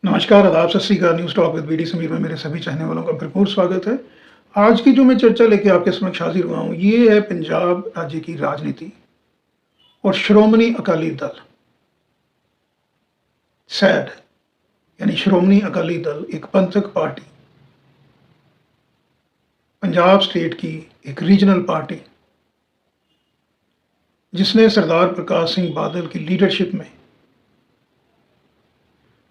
नमस्कार, आदाब, Sat Shri Akal. News talk with BD Sameer में मेरे सभी चाहने वालों का भरपूर स्वागत है। आज की जो मैं चर्चा लेके आपके समक्ष हाजिर हुआ हूँ, ये है पंजाब राज्य की राजनीति और श्रोमणी अकाली दल। सैड यानी श्रोमणी अकाली दल एक पंथक पार्टी, पंजाब स्टेट की एक रीजनल पार्टी, जिसने सरदार प्रकाश सिंह बादल की लीडरशिप में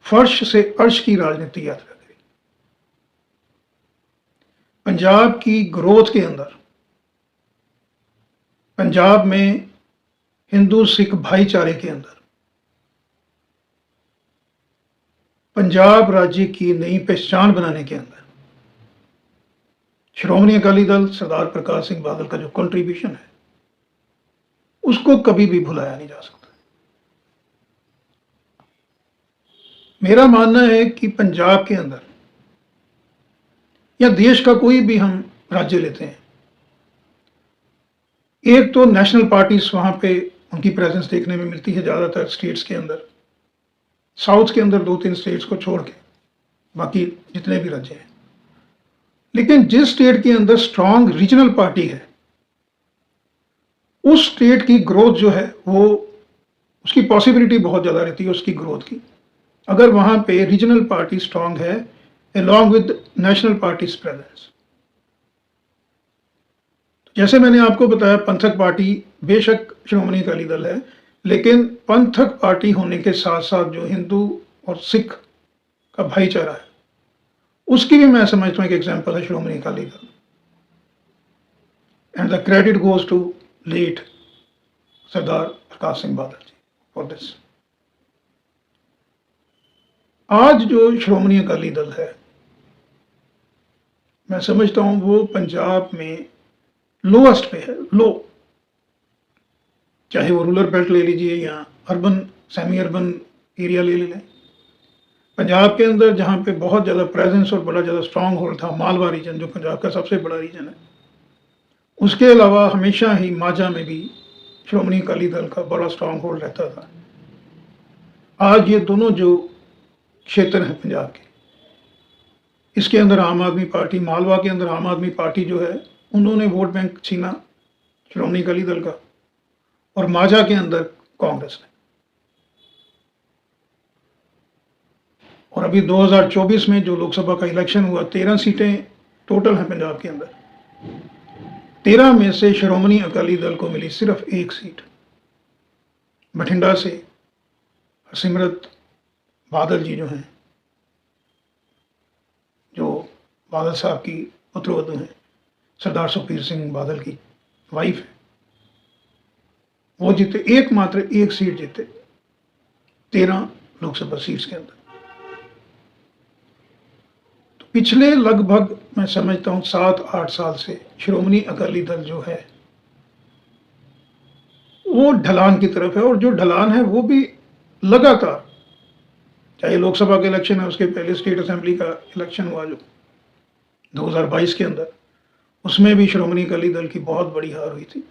फर्श से अर्श की राजनीति यात्रा करी। पंजाब की ग्रोथ के अंदर, पंजाब में हिंदू सिख भाईचारे के अंदर, पंजाब राज्य की नई पहचान बनाने के अंदर श्रोमणी अकाली दल, सरदार प्रकाश सिंह बादल का जो कंट्रीब्यूशन है, उसको कभी भी भुलाया नहीं जा सकता। मेरा मानना है कि पंजाब के अंदर या देश का कोई भी हम राज्य लेते हैं, एक तो नेशनल पार्टीज वहां पे उनकी प्रेजेंस देखने में मिलती है ज़्यादातर स्टेट्स के अंदर। साउथ के अंदर 2-3 स्टेट्स को छोड़ के बाकी जितने भी राज्य हैं। लेकिन जिस स्टेट के अंदर स्ट्रांग रीजनल पार्टी है, उस स्टेट की ग्रोथ जो है वो, उसकी पॉसिबिलिटी बहुत ज़्यादा रहती है उसकी ग्रोथ की, अगर वहां पे रीजनल पार्टी स्ट्रांग है along with national parties presence. जैसे मैंने आपको बताया, पंथक पार्टी बेशक श्रोमणी अकाली दल है, लेकिन पंथक पार्टी होने के साथ साथ जो हिंदू और सिख का भाईचारा है, उसकी भी मैं समझता हूं एक एग्जांपल है Shiromani Akali Dal. And the credit goes to late Sardar Prakash Singh Badal ji for this. आज जो श्रोमणी अकाली दल है, मैं समझता हूं वो पंजाब में लोएस्ट पे है, लो। चाहे वो रूरल बेल्ट ले लीजिए या अर्बन सेमी अर्बन एरिया ले लें। पंजाब के अंदर जहाँ पे बहुत ज़्यादा प्रेजेंस और बड़ा ज़्यादा स्ट्रांग होल्ड था मालवा रीजन, जो पंजाब का सबसे बड़ा रीजन है, उसके अलावा हमेशा ही माझा में भी श्रोमणी अकाली दल का बड़ा स्ट्रांग होल्ड रहता था। आज ये दोनों जो क्षेत्र हैं पंजाब के, इसके अंदर आम आदमी पार्टी, मालवा के अंदर आम आदमी पार्टी जो है, उन्होंने वोट बैंक छीना श्रोमणी अकाली दल का, और माझा के अंदर कांग्रेस ने। और अभी 2024 में जो लोकसभा का इलेक्शन हुआ, 13 सीटें टोटल हैं पंजाब के अंदर। 13 में से श्रोमणी अकाली दल को मिली सिर्फ एक सीट। बठिंडा से हरसिमरत बादल जी जो हैं, जो बादल साहब की पुत्रवधू हैं, सरदार सुखबीर सिंह बादल की वाइफ है, वो जीते, एकमात्र एक सीट जीते 13 लोकसभा सीट्स के अंदर। तो पिछले लगभग मैं समझता हूं 7-8 साल से श्रोमणी अकाली दल जो है वो ढलान की तरफ है, और जो ढलान है वो भी लगातार, चाहे लोकसभा का इलेक्शन है, उसके पहले स्टेट असेंबली का इलेक्शन हुआ जो 2022 के अंदर, उसमें भी श्रोमणी अकाली दल की बहुत बड़ी हार हुई थी।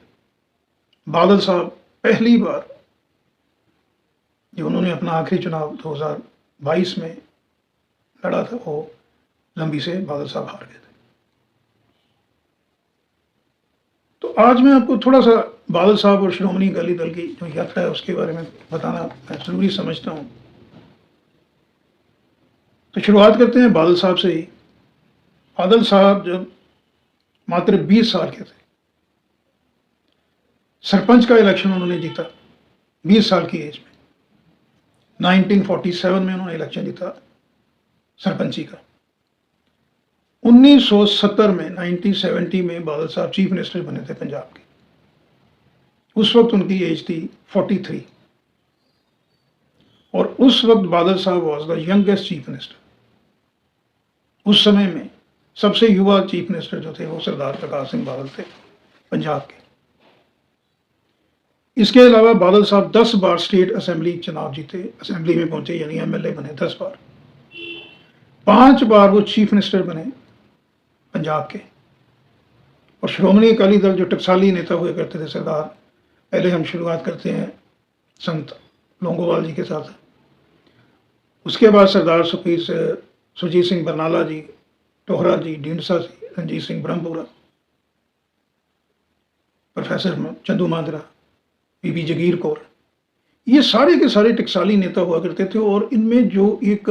बादल साहब पहली बार जो उन्होंने अपना आखिरी चुनाव 2022 में लड़ा था, वो लंबी से बादल साहब हार गए थे। तो आज मैं आपको थोड़ा सा बादल साहब और श्रोमणी अकाली दल की जो यात्रा है उसके बारे में बताना मैं जरूरी समझता हूँ। तो शुरुआत करते हैं बादल साहब से ही। बादल साहब जब मात्र 20 साल के थे, सरपंच का इलेक्शन उन्होंने जीता 20 साल की एज में। 1947 में उन्होंने इलेक्शन जीता सरपंची का। 1970 में 1970 में बादल साहब चीफ मिनिस्टर बने थे पंजाब के। उस वक्त उनकी एज थी 43, और उस वक्त बादल साहब was the youngest chief minister. उस समय में सबसे युवा चीफ मिनिस्टर जो थे वो सरदार प्रकाश सिंह बादल थे पंजाब के। इसके अलावा बादल साहब 10 बार स्टेट असेंबली चुनाव जीते, असेंबली में पहुंचे, यानी एमएलए बने 10 बार। 5 बार वो चीफ मिनिस्टर बने पंजाब के। और श्रोमणी अकाली दल जो टकसाली नेता हुए करते थे सरदार, पहले हम शुरुआत करते हैं संत लोंगोवाल जी के साथ। उसके बाद सरदार सुरजीत सिंह बरनाला जी, टोहरा जी, ढींडसा जी, रणजीत सिंह ब्रह्मपुरा, प्रोफेसर चंदू मांजरा, बीबी जगीर कौर, ये सारे के सारे टकसाली नेता हुआ करते थे और इनमें जो एक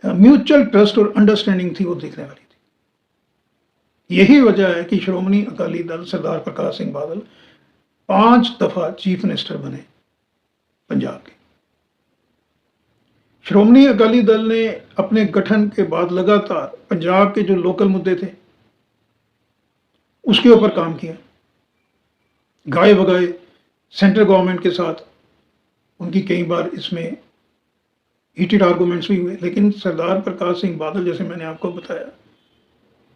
म्यूचुअल ट्रस्ट और अंडरस्टैंडिंग थी वो देखने वाली थी। यही वजह है कि श्रोमणी अकाली दल सरदार प्रकाश सिंह बादल 5 दफा चीफ मिनिस्टर बने पंजाब के। श्रोमणी अकाली दल ने अपने गठन के बाद लगातार पंजाब के जो लोकल मुद्दे थे उसके ऊपर काम किया, गाए बगाए सेंट्रल गवर्नमेंट के साथ उनकी कई बार इसमें हीटेड आर्गूमेंट्स भी हुए, लेकिन सरदार प्रकाश सिंह बादल, जैसे मैंने आपको बताया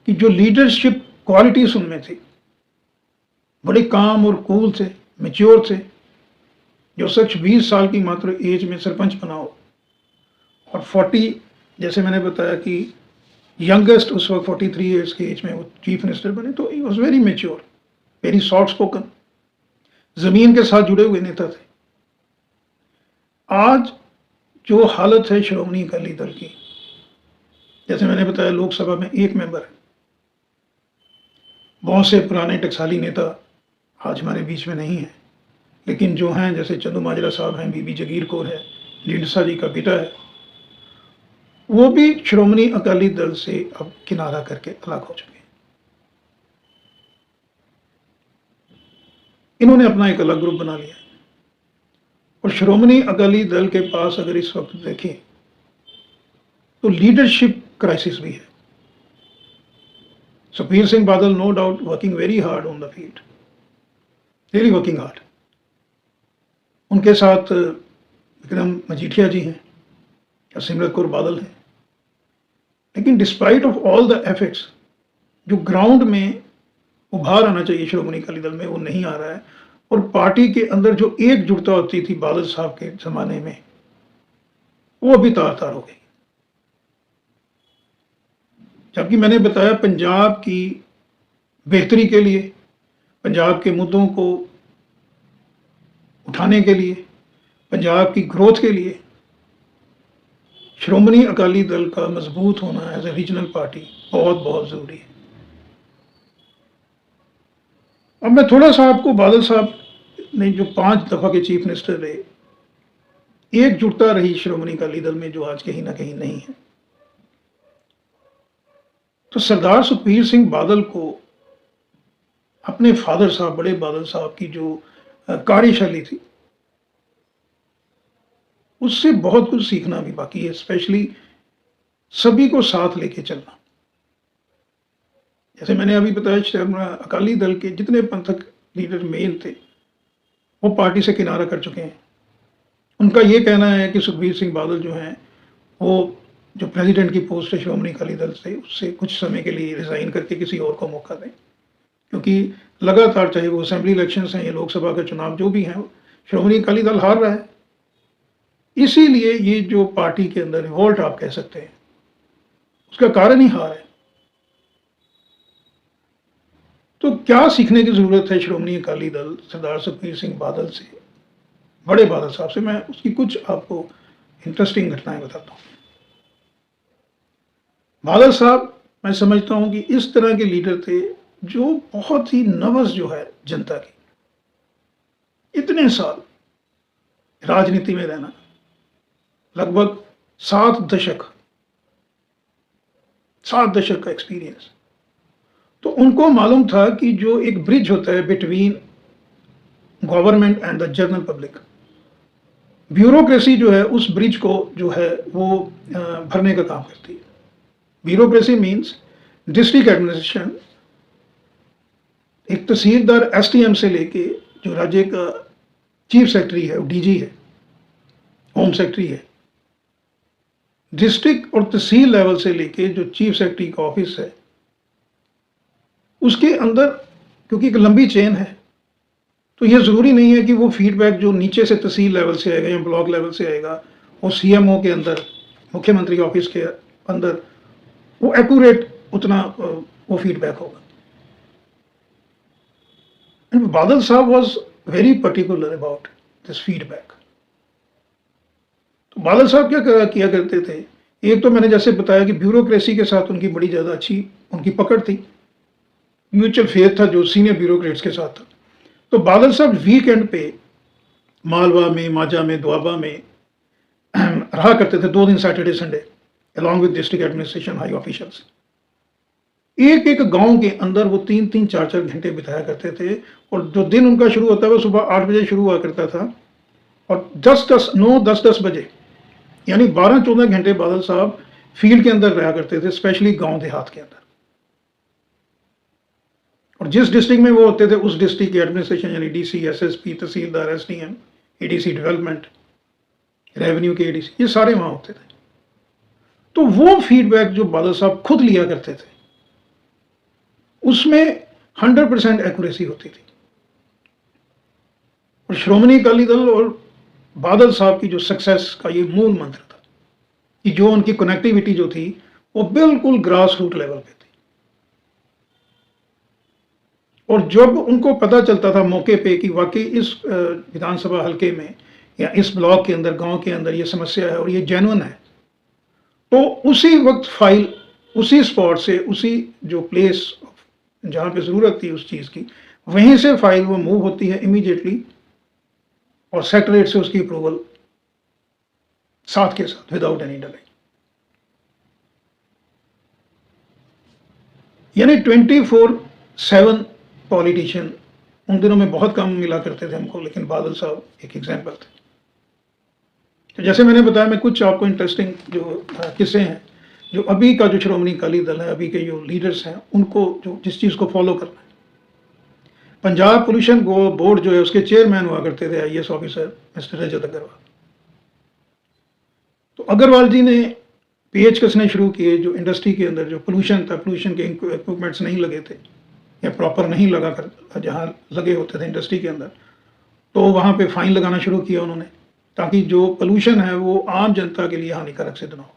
कि जो लीडरशिप क्वालिटीज उनमें थी, बड़े काम और कूल थे, मैच्योर थे। जो शख्स 20 साल की मात्र एज में सरपंच बना हो और 40, जैसे मैंने बताया कि यंगेस्ट उस वक्त 43 ईयर्स की एज में वो चीफ मिनिस्टर बने, तो he was very mature, very soft spoken, ज़मीन के साथ जुड़े हुए नेता थे। आज जो हालत है श्रोमणी अकाली दल की, जैसे मैंने बताया लोकसभा में 1 मेंबर है, बहुत से पुराने टकसाली नेता आज हमारे बीच में नहीं हैं, लेकिन जो हैं जैसे चंदू माजरा साहब हैं, बीबी जगीर कौर है, ढींडसा जी का बेटा है, वो भी श्रोमणी अकाली दल से अब किनारा करके अलग हो चुके हैं। इन्होंने अपना एक अलग ग्रुप बना लिया और श्रोमणी अकाली दल के पास अगर इस वक्त देखें तो लीडरशिप क्राइसिस भी है। Sukhbir Singh Badal no doubt working very hard on the field, really working hard. उनके साथ विक्रम मजीठिया जी हैं और सिमरत कौर बादल हैं, लेकिन despite of all the efforts जो ग्राउंड में उभार आना चाहिए श्रोमणी अकाली दल में, वो नहीं आ रहा है। और पार्टी के अंदर जो एकजुटता होती थी बादल साहब के ज़माने में, वो अभी तार तार हो गई। जबकि मैंने बताया पंजाब की बेहतरी के लिए, पंजाब के मुद्दों को उठाने के लिए, पंजाब की ग्रोथ के लिए श्रोमणी अकाली दल का मजबूत होना एज ए रीजनल पार्टी बहुत बहुत ज़रूरी है। अब मैं थोड़ा सा आपको बादल साहब ने जो 5 दफ़ा के चीफ मिनिस्टर रहे, एकजुटता रही श्रोमणी अकाली दल में जो आज कहीं ना कहीं नहीं है। तो सरदार सुखबीर सिंह बादल को अपने फादर साहब, बड़े बादल साहब की जो कार्यशैली थी, उससे बहुत कुछ सीखना भी बाकी है, स्पेशली सभी को साथ लेके चलना। जैसे मैंने अभी बताया अकाली दल के जितने पंथक लीडर मेल थे वो पार्टी से किनारा कर चुके हैं। उनका ये कहना है कि सुखबीर सिंह बादल जो हैं वो जो प्रेसिडेंट की पोस्ट है श्रोमणी अकाली दल से, उससे कुछ समय के लिए रिज़ाइन करके किसी और को मौका दें, क्योंकि लगातार चाहे वो असेंबली इलेक्शंस हैं या लोकसभा का चुनाव जो भी हैं, श्रोमणी अकाली दल हार रहा है। इसीलिए ये जो पार्टी के अंदर रिवोल्ट आप कह सकते हैं, उसका कारण ही हार है। तो क्या सीखने की ज़रूरत है श्रोमणी अकाली दल सरदार सुखबीर सिंह बादल से, बड़े बादल साहब से? मैं उसकी कुछ आपको इंटरेस्टिंग घटनाएं बताता हूँ। बादल साहब, मैं समझता हूँ कि इस तरह के लीडर थे जो बहुत ही नवस जो है जनता की, इतने साल राजनीति में रहना, लगभग 7 दशक का एक्सपीरियंस, तो उनको मालूम था कि जो एक ब्रिज होता है between government and the general public, bureaucracy जो है उस ब्रिज को जो है वो भरने का काम करती है। ब्यूरोक्रेसी मीन्स डिस्ट्रिक्ट एडमिनिस्ट्रेशन, एक तहसीलदार एसटीएम से लेके जो राज्य का चीफ सेक्रेटरी है, वो डीजी है, होम सेक्रेटरी है, डिस्ट्रिक्ट और तहसील लेवल से लेके जो चीफ सेक्रेटरी का ऑफिस है, उसके अंदर क्योंकि एक लंबी चेन है, तो ये ज़रूरी नहीं है कि वो फीडबैक जो नीचे से तहसील लेवल से आएगा या ब्लॉक लेवल से आएगा, वो सीएमओ के अंदर, मुख्यमंत्री ऑफिस के अंदर वो एक्यूरेट उतना वो फीडबैक होगा। एंड बादल साहब was very particular about this feedback. तो बादल साहब क्या किया करते थे, एक तो मैंने जैसे बताया कि ब्यूरोक्रेसी के साथ उनकी बड़ी ज़्यादा अच्छी उनकी पकड़ थी, म्यूचुअल फेथ था जो सीनियर ब्यूरोक्रेट्स के साथ था। तो बादल साहब वीकेंड पे मालवा में, माझा में, दोआबा में रहा करते थे 2 दिन Saturday Sunday, along with district administration high officials. एक-एक गाँव के अंदर वो 3-3 4-4 घंटे बिताया करते थे और जो दिन उनका शुरू होता है वो सुबह 8 बजे शुरू हुआ करता था और 10-10 9-10-10 बजे यानी 12-14 घंटे बादल साहब फील्ड के अंदर रहा करते थे, स्पेशली गाँव देहात के अंदर। और जिस डिस्ट्रिक्ट में वो होते थे उस डिस्ट्रिक्ट की एडमिनिस्ट्रेशन यानी डीसी, एसएसपी, तहसीलदार, एसडीएम, एडीसी डेवलपमेंट, रेवेन्यू के एडीसी, ये सारे वहाँ होते थे। तो वो फीडबैक जो बादल साहब खुद लिया करते थे, उसमें 100% एक्यूरेसी होती थी। और श्रोमणी अकाली दल और बादल साहब की जो सक्सेस का ये मूल मंत्र था कि जो उनकी कनेक्टिविटी जो थी वो बिल्कुल ग्रास रूट लेवल पे थी। और जब उनको पता चलता था मौके पे कि वाकई इस विधानसभा हलके में या इस ब्लॉक के अंदर, गांव के अंदर ये समस्या है और ये जेन्युइन है, तो उसी वक्त फाइल उसी स्पॉट से, उसी जो प्लेस जहाँ पे ज़रूरत थी उस चीज़ की, वहीं से फाइल वो मूव होती है इमीडिएटली और सेक्रेटरीट से उसकी अप्रूवल साथ के साथ विदाउट एनी डिले। यानी 24/7 पॉलिटिशियन उन दिनों में बहुत कम मिला करते थे हमको, लेकिन बादल साहब एक एग्जाम्पल थे। तो जैसे मैंने बताया, मैं कुछ आपको इंटरेस्टिंग जो किस्से हैं जो अभी का जो श्रोमणी अकाली दल है, अभी के जो लीडर्स हैं, उनको जो जिस चीज़ को फॉलो करना है। पंजाब पोल्यूशन बोर्ड जो है उसके चेयरमैन हुआ करते थे आईएएस ऑफिसर मिस्टर रजत अग्रवाल। तो अग्रवाल जी ने पेच कसने शुरू किए जो इंडस्ट्री के अंदर जो पोल्यूशन था, पोल्यूशन के इक्विपमेंट्स नहीं लगे थे या प्रॉपर नहीं लगा कर जहाँ लगे होते थे इंडस्ट्री के अंदर, तो वहाँ पे फाइन लगाना शुरू किया उन्होंने, ताकि जो पोल्यूशन है वो आम जनता के लिए हानिकारक सिद्ध ना हो।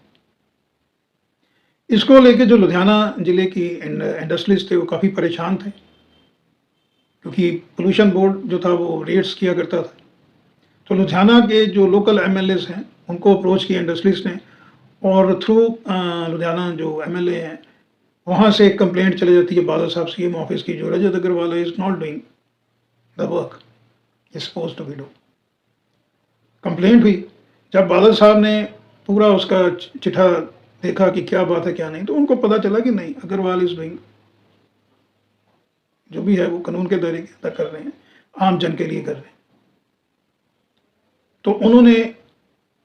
इसको लेके जो लुधियाना जिले की इंडस्ट्रीज थे वो काफ़ी परेशान थे, क्योंकि पोल्यूशन बोर्ड जो था वो रेड्स किया करता था। तो लुधियाना के जो लोकल एमएलएस हैं उनको अप्रोच किया इंडस्ट्रीज ने, और थ्रू लुधियाना जो एमएलए हैं वहाँ से एक कंप्लेंट चली जाती है बादल साहब सीएम ऑफिस की, जो Rajat Agarwal is not doing the work is suppose to be do. Complaint हुई। जब बादल साहब ने पूरा उसका चिट्ठा देखा कि क्या बात है क्या नहीं, तो उनको पता चला कि नहीं, अग्रवाल इज डूइंग जो भी है वो कानून के दायरे के अंदर कर रहे हैं, आम जन के लिए कर रहे हैं। तो उन्होंने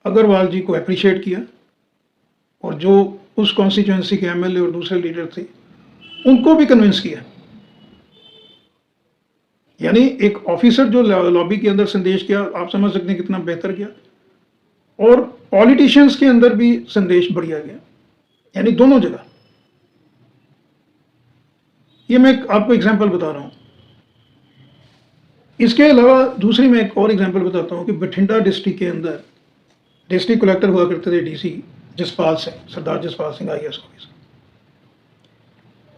अग्रवाल जी को अप्रिशिएट किया और जो उस कॉन्स्टिट्यूएंसी के एमएलए और दूसरे लीडर थे उनको भी कन्विंस किया। यानी एक ऑफिसर जो लॉबी के अंदर संदेश किया, आप समझ सकते हैं कितना बेहतर किया, और पॉलिटिशियंस के अंदर भी संदेश बढ़िया गया, यानी दोनों जगह। ये मैं आपको एग्जांपल बता रहा हूँ। इसके अलावा दूसरी मैं एक और एग्जांपल बताता हूँ कि बठिंडा डिस्ट्रिक्ट के अंदर डिस्ट्रिक्ट कलेक्टर हुआ करते थे डीसी जसपाल सिंह, सरदार जसपाल सिंह आईएएस ऑफिसर।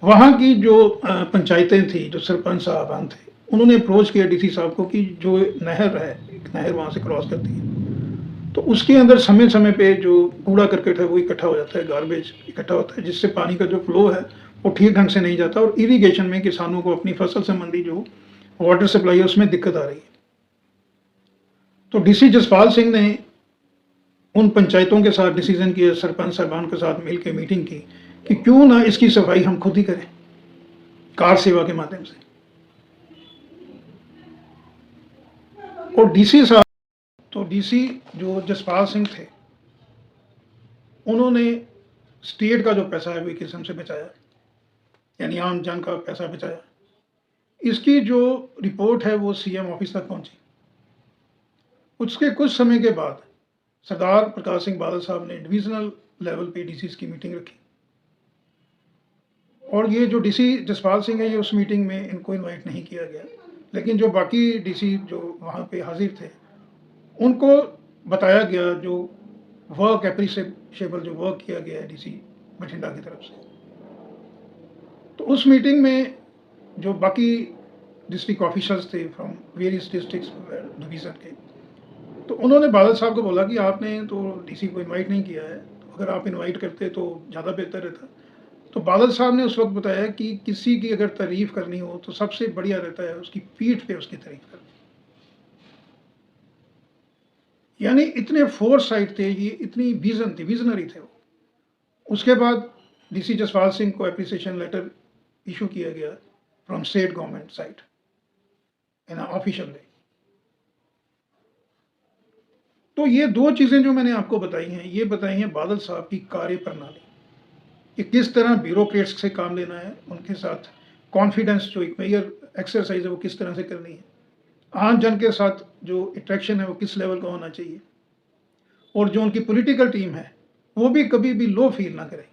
वहाँ की जो पंचायतें थी, जो सरपंच साहबान थे, उन्होंने अप्रोच किया डीसी साहब को कि जो नहर है, एक नहर वहाँ से क्रॉस करती है, तो उसके अंदर समय समय पे जो कूड़ा करकट है वो इकट्ठा हो जाता है, गार्बेज इकट्ठा होता है, जिससे पानी का जो फ्लो है वो ठीक ढंग से नहीं जाता और इरीगेशन में किसानों को अपनी फसल संबंधी जो वाटर सप्लाई है उसमें दिक्कत आ रही है। तो डीसी जसपाल सिंह ने उन पंचायतों के साथ डिसीजन किया, सरपंच साहबान के साथ मिलकर मीटिंग की कि क्यों ना इसकी सफाई हम खुद ही करें कार सेवा के माध्यम से। और डीसी साहब, तो डीसी जो जसपाल सिंह थे, उन्होंने स्टेट का जो पैसा है वो एक किस्म से बचाया, यानी आम जन का पैसा बचाया। इसकी जो रिपोर्ट है वो सीएम ऑफिस तक पहुंची। उसके कुछ समय के बाद सरदार प्रकाश सिंह बादल साहब ने डिविजनल लेवल पे डीसी की मीटिंग रखी, और ये जो डीसी जसपाल सिंह है, ये उस मीटिंग में इनको इनवाइट नहीं किया गया, लेकिन जो बाकी डीसी जो वहाँ पे हाजिर थे उनको बताया गया जो वर्क एप्रिशिएबल जो वर्क किया गया है डीसी बठिंडा की तरफ से। तो उस मीटिंग में जो बाकी डिस्ट्रिक्ट ऑफिसर्स थे फ्रॉम वेरियस डिस्ट्रिक्ट्स डिवीज़न के, तो उन्होंने बादल साहब को बोला कि आपने तो डीसी को इनवाइट नहीं किया है, तो अगर आप इनवाइट करते तो ज़्यादा बेहतर रहता। तो बादल साहब ने उस वक़्त बताया कि किसी की अगर तारीफ़ करनी हो तो सबसे बढ़िया रहता है उसकी पीठ पे उसकी तारीफ़ करनी। यानी इतने फोरसाइट थे ये, इतनी विज़न थी, विज़नरी थे वो। उसके बाद डीसी जसपाल सिंह को एप्रिसिएशन लेटर इश्यू किया गया from state government side in official way. तो ये 2 चीज़ें जो मैंने आपको बताई हैं, ये बताई हैं बादल साहब की कार्यप्रणाली, कि किस तरह ब्यूरोक्रेट्स से काम लेना है, उनके साथ कॉन्फिडेंस जो एक मेजर एक्सरसाइज है वो किस तरह से करनी है, आम जन के साथ जो इंटरेक्शन है वो किस लेवल का होना चाहिए, और जो उनकी पॉलिटिकल टीम है वो भी कभी भी लो फील ना करे।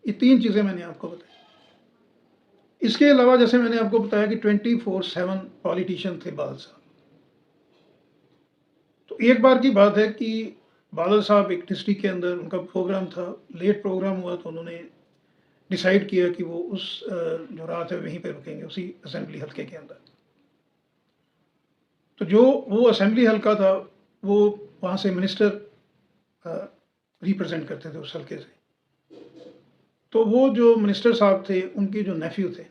ये 3 चीज़ें मैंने आपको बताई। इसके अलावा जैसे मैंने आपको बताया कि 24/7 पॉलिटिशियन थे बादल साहब। तो एक बार की बात है कि बादल साहब एक डिस्ट्रिक्ट के अंदर उनका प्रोग्राम था, लेट प्रोग्राम हुआ, तो उन्होंने डिसाइड किया कि वो उस जो रात है वहीं पे रुकेंगे, उसी असेंबली हल्के के अंदर। तो जो वो असेंबली हल्का था वो वहाँ से मिनिस्टर रिप्रेजेंट करते थे उस हल्के से। तो वो जो मिनिस्टर साहब थे उनके जो नेफ्यू थे,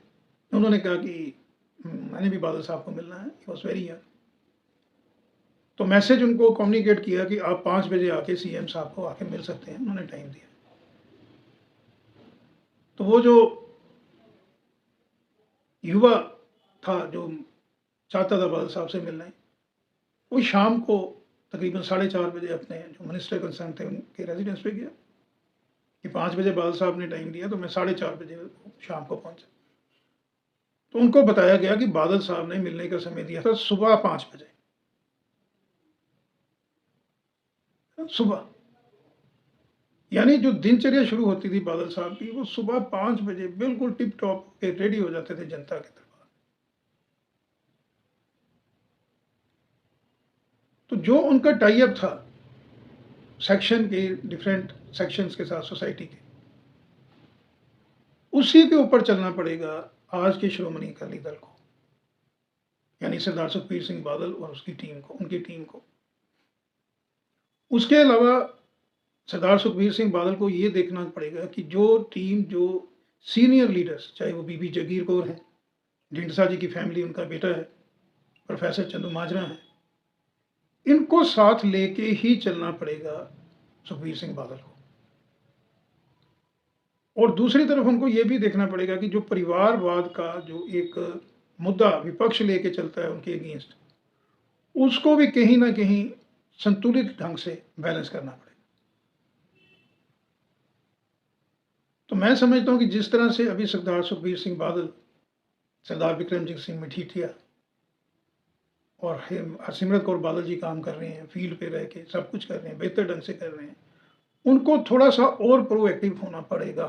उन्होंने कहा कि मैंने भी बादल साहब को मिलना है, ही वॉज वेरी यंग। तो मैसेज उनको कम्युनिकेट किया कि आप 5 बजे आके सीएम साहब को आके मिल सकते हैं, उन्होंने टाइम दिया। तो वो जो युवा था जो चाहता था बादल साहब से मिलना है, वो शाम को तकरीबन 4:30 बजे अपने जो मिनिस्टर कंसर्न थे उनके रेजिडेंस पे गया कि 5 बजे बादल साहब ने टाइम दिया, तो मैं 4:30 बजे शाम को पहुंचा। तो उनको बताया गया कि बादल साहब ने मिलने का समय दिया था सुबह 5 बजे, सुबह। यानी जो दिनचर्या शुरू होती थी बादल साहब की, वो सुबह 5 बजे बिल्कुल टिप टॉप के रेडी हो जाते थे जनता के दरबार। तो जो उनका टाई अप था सेक्शन के, डिफरेंट सेक्शंस के साथ सोसाइटी के, उसी के ऊपर चलना पड़ेगा आज के श्रोमणी अकाली दल को, यानी सरदार सुखबीर सिंह बादल और उसकी टीम को, उनकी टीम को। उसके अलावा सरदार सुखबीर सिंह बादल को ये देखना पड़ेगा कि जो टीम, जो सीनियर लीडर्स, चाहे वो बीबी जगीर कौर है, ढींडसा जी की फैमिली, उनका बेटा है, प्रोफेसर चंदू माजरा है, इनको साथ लेके ही चलना पड़ेगा सुखबीर सिंह बादल को। और दूसरी तरफ उनको ये भी देखना पड़ेगा कि जो परिवारवाद का जो एक मुद्दा विपक्ष लेके चलता है उनके अगेंस्ट, उसको भी कहीं ना कहीं संतुलित ढंग से बैलेंस करना पड़ेगा। तो मैं समझता हूँ कि जिस तरह से अभी सरदार सुखबीर सिंह बादल, सरदार बिक्रमजीत सिंह मजीठिया और हरसिमरत कौर बादल जी काम कर रहे हैं, फील्ड पे रह के सब कुछ कर रहे हैं, बेहतर ढंग से कर रहे हैं, उनको थोड़ा सा और प्रोएक्टिव होना पड़ेगा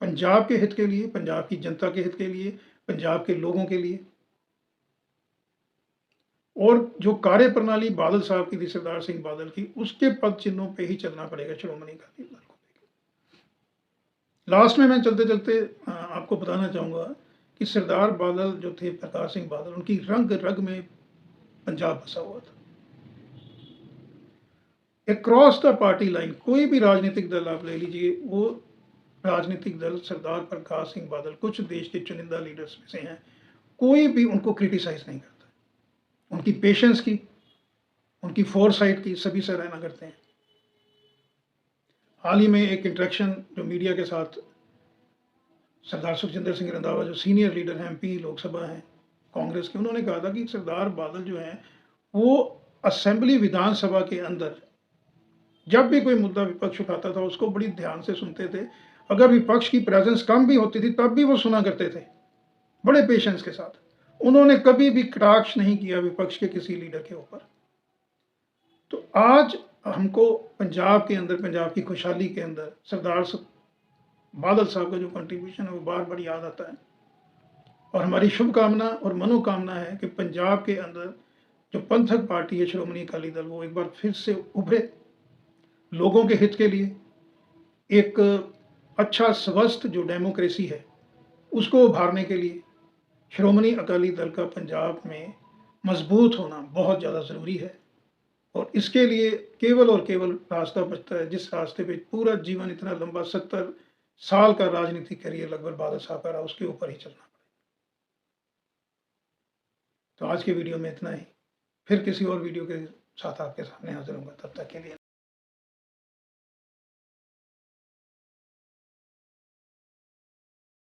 पंजाब के हित के लिए, पंजाब की जनता के हित के लिए, पंजाब के लोगों के लिए। और जो कार्य प्रणाली बादल साहब की थी, सरदार सिंह बादल की, उसके पद चिन्हों पे ही चलना पड़ेगा श्रोमणी अकाली दल को। लास्ट में मैं चलते चलते आपको बताना चाहूँगा कि सरदार बादल जो थे, प्रकाश सिंह बादल, उनकी रंग रग में पंजाब बसा हुआ था। अक्रॉस द पार्टी लाइन कोई भी राजनीतिक दल आप ले लीजिए, वो राजनीतिक दल सरदार प्रकाश सिंह बादल कुछ देश के चुनिंदा लीडर्स में से हैं, कोई भी उनको क्रिटिसाइज नहीं करता। उनकी पेशेंस की, उनकी फोरसाइट की सभी सराहना करते हैं। हाल ही में एक इंटरेक्शन जो मीडिया के साथ सरदार सुखजिंदर सिंह रंधावा जो सीनियर लीडर हैं, एमपी लोकसभा हैं कांग्रेस के, उन्होंने कहा था कि सरदार बादल जो हैं वो असेंबली विधानसभा के अंदर जब भी कोई मुद्दा विपक्ष उठाता था उसको बड़ी ध्यान से सुनते थे। अगर विपक्ष की प्रेजेंस कम भी होती थी तब भी वो सुना करते थे बड़े पेशेंस के साथ। उन्होंने कभी भी कटाक्ष नहीं किया विपक्ष के किसी लीडर के ऊपर। तो आज हमको पंजाब के अंदर, पंजाब की खुशहाली के अंदर सरदार बादल साहब का जो कंट्रीब्यूशन है वो बार बार याद आता है। और हमारी शुभकामना और मनोकामना है कि पंजाब के अंदर जो पंथक पार्टी है श्रोमणी अकाली दल, वो एक बार फिर से उभरे, लोगों के हित के लिए एक अच्छा स्वस्थ जो डेमोक्रेसी है उसको उभारने के लिए श्रोमणी अकाली दल का पंजाब में मजबूत होना बहुत ज़्यादा ज़रूरी है। और इसके लिए केवल और केवल रास्ता बचता है, जिस रास्ते पे पूरा जीवन इतना लंबा 70 साल का राजनीतिक करियर लगभग बादल साहब का रहा, उसके ऊपर ही चलना पड़ेगा। तो आज की वीडियो में इतना ही, फिर किसी और वीडियो के साथ आपके सामने हाजिर होऊँगा, तब तक के लिए